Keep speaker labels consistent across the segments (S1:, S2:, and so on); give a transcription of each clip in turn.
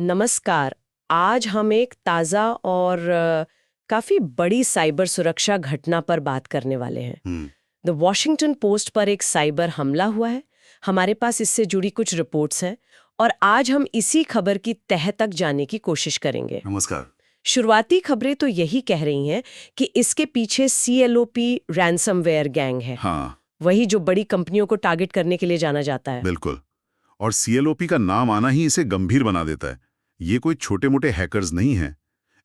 S1: नमस्कार। आज हम एक ताज़ा और काफ़ी बड़ी साइबर सुरक्षा घटना पर बात करने वाले हैं। द वॉशिंगटन पोस्ट पर एक साइबर हमला हुआ है। हमारे पास इससे जुड़ी कुछ रिपोर्ट्स हैं और आज हम इसी खबर की तह तक जाने की कोशिश करेंगे।
S2: नमस्कार।
S1: शुरुआती खबरें तो यही कह रही हैं कि इसके पीछे CLOP रैंसमवेयर गैंग है।
S2: हाँ,
S1: वही जो बड़ी कंपनियों को टारगेट करने के लिए जाना जाता है।
S2: बिल्कुल। और CLOP का नाम आना ही इसे गंभीर बना देता है। ये कोई छोटे-मोटे हैकर्स नहीं हैं।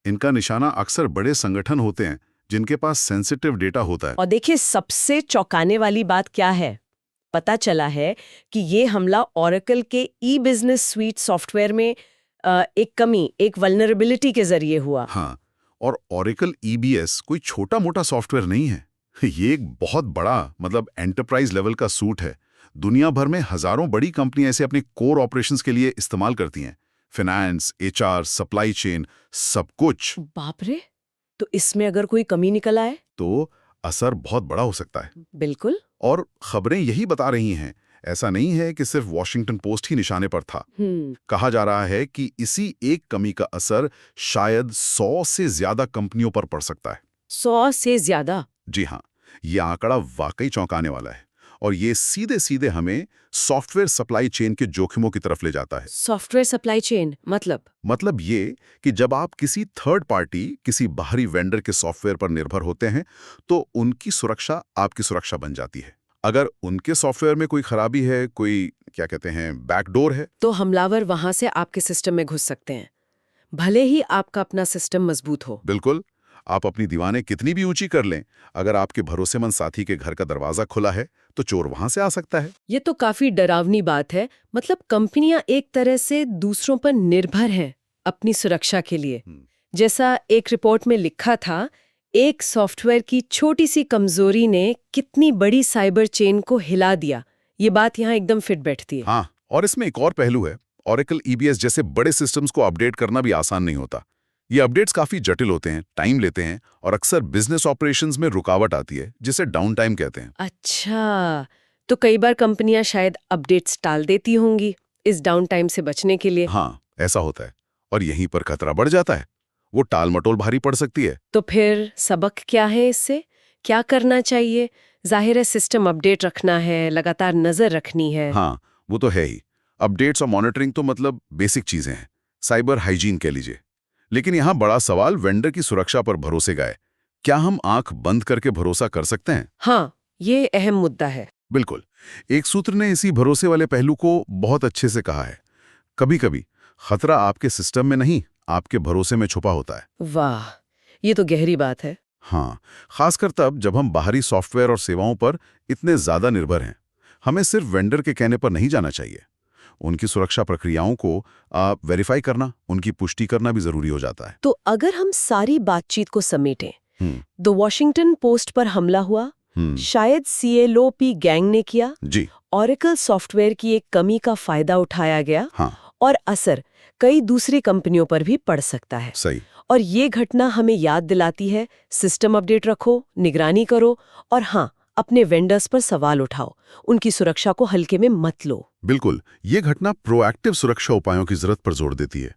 S2: इनका निशाना अक्सर बड़े संगठन होते हैं, जिनके पास सेंसिटिव डेटा होता है।
S1: और देखिए, सबसे चौंकाने वाली बात क्या है? पता चला है कि ये हमला ओरेकल के ई-बिजनेस स्वीट सॉफ्टवेयर में एक कमी, एक वल्नरेबिलिटी के जरिए हुआ।
S2: हाँ, और Oracle EBS कोई छोटा-मोटा सॉफ्टवेयर नहीं है। ये एक बहुत बड़ा एंटरप्राइज लेवल का सूट है। दुनिया भर में हजारों बड़ी कंपनियां इसे अपने कोर ऑपरेशंस के लिए इस्तेमाल करती हैं। फाइनेंस, HR, सप्लाई चेन, सब कुछ।
S1: बाप रे! तो इसमें अगर कोई कमी निकल आए?
S2: तो असर बहुत बड़ा हो सकता है।
S1: बिल्कुल।
S2: और खबरें यही बता रही हैं। ऐसा नहीं है कि सिर्फ वॉशिंगटन पोस्ट ही निशाने पर था। कहा जा रहा है कि इसी एक कमी का असर शायद 100 से ज्यादा कंपनियों पर पड़ सकता है।
S1: 100 से ज्यादा?
S2: जी हाँ, ये आंकड़ा वाकई चौंकाने वाला है। और ये सीधे सीधे हमें सॉफ्टवेयर सप्लाई चेन के जोखिमों की तरफ ले जाता है।
S1: सॉफ्टवेयर सप्लाई चेन
S2: मतलब ये कि जब आप किसी थर्ड पार्टी, किसी बाहरी वेंडर के सॉफ्टवेयर पर निर्भर होते हैं, तो उनकी सुरक्षा आपकी सुरक्षा बन जाती है। अगर उनके सॉफ्टवेयर में कोई खराबी है, कोई क्या कहते हैं बैकडोर है,
S1: तो हमलावर वहां से आपके सिस्टम में घुस सकते हैं, भले ही आपका अपना सिस्टम मजबूत हो।
S2: बिल्कुल। आप अपनी दीवारें कितनी भी ऊंची कर लें, अगर आपके भरोसेमंद साथी के घर का दरवाजा खुला है, तो चोर वहां से आ सकता है।
S1: ये तो काफी डरावनी बात है। मतलब कंपनियां एक तरह से दूसरों पर निर्भर हैं अपनी सुरक्षा के लिए। जैसा एक रिपोर्ट में लिखा था, एक सॉफ्टवेयर की छोटी सी कमजोरी ने कितनी बड़ी साइबर चेन को हिला दिया। ये बात यहाँ एकदम फिट बैठती है।
S2: हाँ, और इसमें एक और पहलू है। Oracle EBS जैसे बड़े सिस्टम्स को अपडेट करना भी आसान नहीं होता। ये अपडेट्स काफी जटिल होते हैं, टाइम लेते हैं और अक्सर बिजनेस ऑपरेशंस में रुकावट आती है, जिसे डाउन टाइम कहते हैं।
S1: अच्छा, तो कई बार कंपनियां शायद अपडेट्स टाल देती होंगी इस डाउन टाइम से बचने के लिए।
S2: हाँ, ऐसा होता है। और यहीं पर खतरा बढ़ जाता है। वो टाल-मटोल भारी पड़ सकती है।
S1: तो फिर सबक क्या है इससे? क्या करना चाहिए? जाहिर है सिस्टम अपडेट रखना है, लगातार नजर रखनी है।
S2: हाँ, वो तो है ही। अपडेट्स और मॉनिटरिंग तो बेसिक चीजें हैं। साइबर हाइजीन कह लीजिए। लेकिन यहाँ बड़ा सवाल वेंडर की सुरक्षा पर भरोसे का है। क्या हम आंख बंद करके भरोसा कर सकते हैं?
S1: हाँ, ये अहम मुद्दा है।
S2: बिल्कुल। एक सूत्र ने इसी भरोसे वाले पहलू को बहुत अच्छे से कहा है। कभी-कभी खतरा आपके सिस्टम में नहीं, आपके भरोसे में छुपा होता है।
S1: वाह, ये तो गहरी बात है।
S2: हाँ, खासकर तब जब हम बाहरी सॉफ्टवेयर और सेवाओं पर इतने ज्यादा निर्भर हैं। हमें सिर्फ वेंडर के कहने पर नहीं जाना चाहिए। उनकी सुरक्षा प्रक्रियाओं को वेरीफाई करना, उनकी पुष्टि करना भी जरूरी हो जाता है।
S1: तो अगर हम सारी बातचीत को समेटें,
S2: हम्म,
S1: द वॉशिंगटन पोस्ट पर हमला हुआ, शायद CLOP गैंग ने किया,
S2: जी
S1: ओरेकल सॉफ्टवेयर की एक कमी का फायदा उठाया गया,
S2: हाँ,
S1: और असर कई दूसरी कंपनियों पर भी पड़ सकता है।
S2: सही।
S1: और ये घटना हमें याद दिलाती है, सिस्टम अपडेट रखो, निगरानी करो, और हाँ, अपने वेंडर्स पर सवाल उठाओ, उनकी सुरक्षा को हल्के में मत लो।
S2: बिल्कुल, ये घटना प्रोएक्टिव सुरक्षा उपायों की जरूरत पर जोर देती है।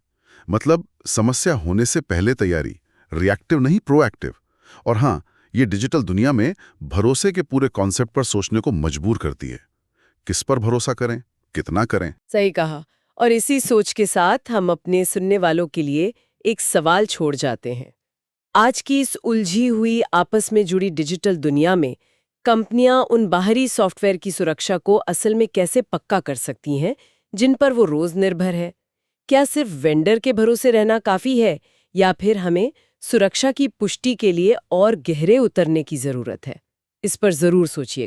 S2: समस्या होने से पहले तैयारी, रिएक्टिव नहीं प्रोएक्टिव। और हाँ, ये डिजिटल दुनिया में भरोसे के पूरे कॉन्सेप्ट पर सोचने को मजबूर करती है। किस पर भरोसा करें, कितना करें?
S1: सही कहा। और इसी सोच के साथ हम अपने सुनने वालों के लिए एक सवाल छोड़ जाते हैं। आज की इस उलझी हुई, आपस में जुड़ी डिजिटल दुनिया में कंपनियां उन बाहरी सॉफ्टवेयर की सुरक्षा को असल में कैसे पक्का कर सकती हैं जिन पर वो रोज निर्भर है? क्या सिर्फ वेंडर के भरोसे रहना काफी है, या फिर हमें सुरक्षा की पुष्टि के लिए और गहरे उतरने की जरूरत है? इस पर जरूर सोचिएगा।